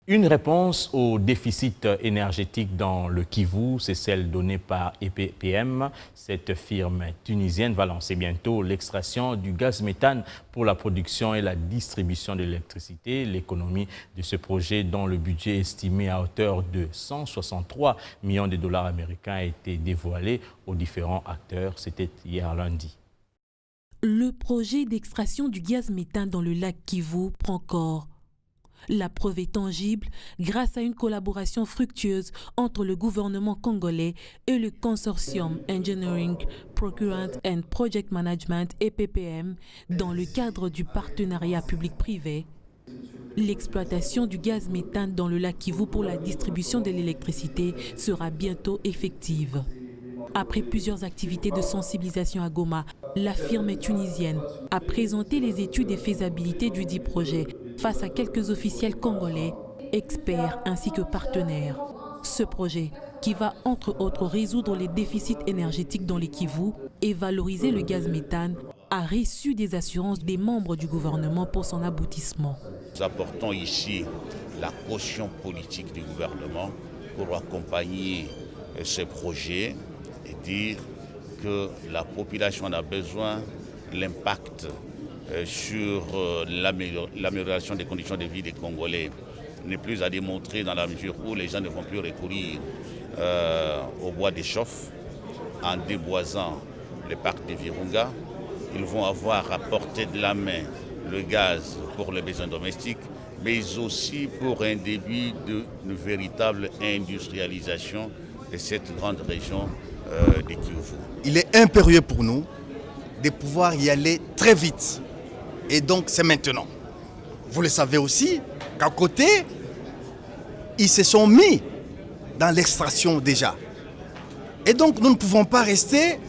Une réponse au déficit énergétique dans le Kivu, c'est celle donnée par EPPM. Cette firme tunisienne va lancer bientôt l'extraction du gaz méthane pour la production et la distribution de l'électricité. L'économie de ce projet, dont le budget estimé à hauteur de 163 millions de dollars américains, a été dévoilé aux différents acteurs. C'était hier lundi. Le projet d'extraction du gaz méthane dans le lac Kivu prend corps. La preuve est tangible grâce à une collaboration fructueuse entre le gouvernement congolais et le consortium Engineering, Procurement and Project Management EPPM dans le cadre du partenariat public-privé. L'exploitation du gaz méthane dans le lac Kivu pour la distribution de l'électricité sera bientôt effective. Après plusieurs activités de sensibilisation à Goma, la firme tunisienne a présenté les études de faisabilité du dit projet face à quelques officiels congolais, experts ainsi que partenaires. Ce projet, qui va entre autres résoudre les déficits énergétiques dans les Kivu et valoriser le gaz méthane, a reçu des assurances des membres du gouvernement pour son aboutissement. Nous apportons ici la caution politique du gouvernement pour accompagner ce projet et dire que la population a besoin, l'impact sur l'amélioration des conditions de vie des Congolais n'est plus à démontrer dans la mesure où les gens ne vont plus recourir au bois de chauffe en déboisant le parc de Virunga. Ils vont avoir à portée de la main le gaz pour les besoins domestiques, mais aussi pour un début d'une véritable industrialisation de cette grande région de Kivu. Il est impérieux pour nous de pouvoir y aller très vite. Et donc c'est maintenant. Vous le savez aussi qu'à côté, ils se sont mis dans l'extraction déjà. Et donc nous ne pouvons pas rester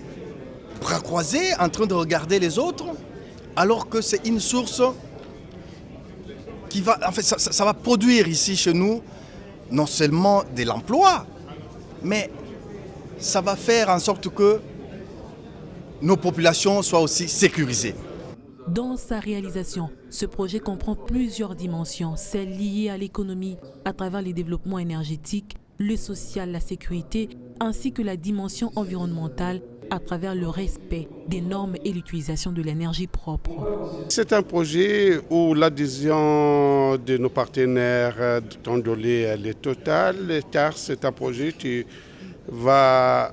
bras croisés en train de regarder les autres alors que c'est une source qui va, en fait, ça va produire ici chez nous non seulement de l'emploi, mais ça va faire en sorte que nos populations soient aussi sécurisées. Dans sa réalisation, ce projet comprend plusieurs dimensions, celles liées à l'économie à travers les développements énergétiques, le social, la sécurité, ainsi que la dimension environnementale à travers le respect des normes et l'utilisation de l'énergie propre. C'est un projet où l'adhésion de nos partenaires tondolais est totale, car c'est un projet qui va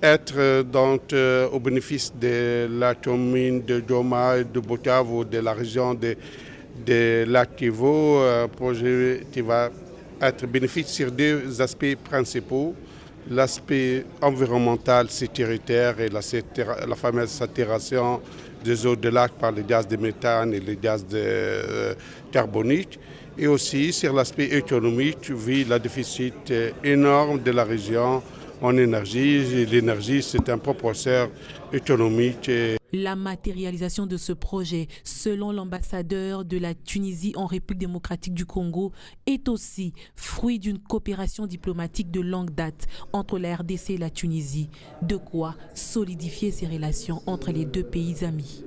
être donc au bénéfice de la commune de Goma et de Bukavu, de la région de lac Kivu, un projet qui va être bénéfique sur deux aspects principaux. L'aspect environnemental, sécuritaire et la fameuse saturation des eaux de lac par les gaz de méthane et les gaz carboniques. Et aussi sur l'aspect économique, vu le déficit énorme de la région en énergie. L'énergie, c'est un propulseur économique. La matérialisation de ce projet, selon l'ambassadeur de la Tunisie en République démocratique du Congo, est aussi fruit d'une coopération diplomatique de longue date entre la RDC et la Tunisie, de quoi solidifier ces relations entre les deux pays amis.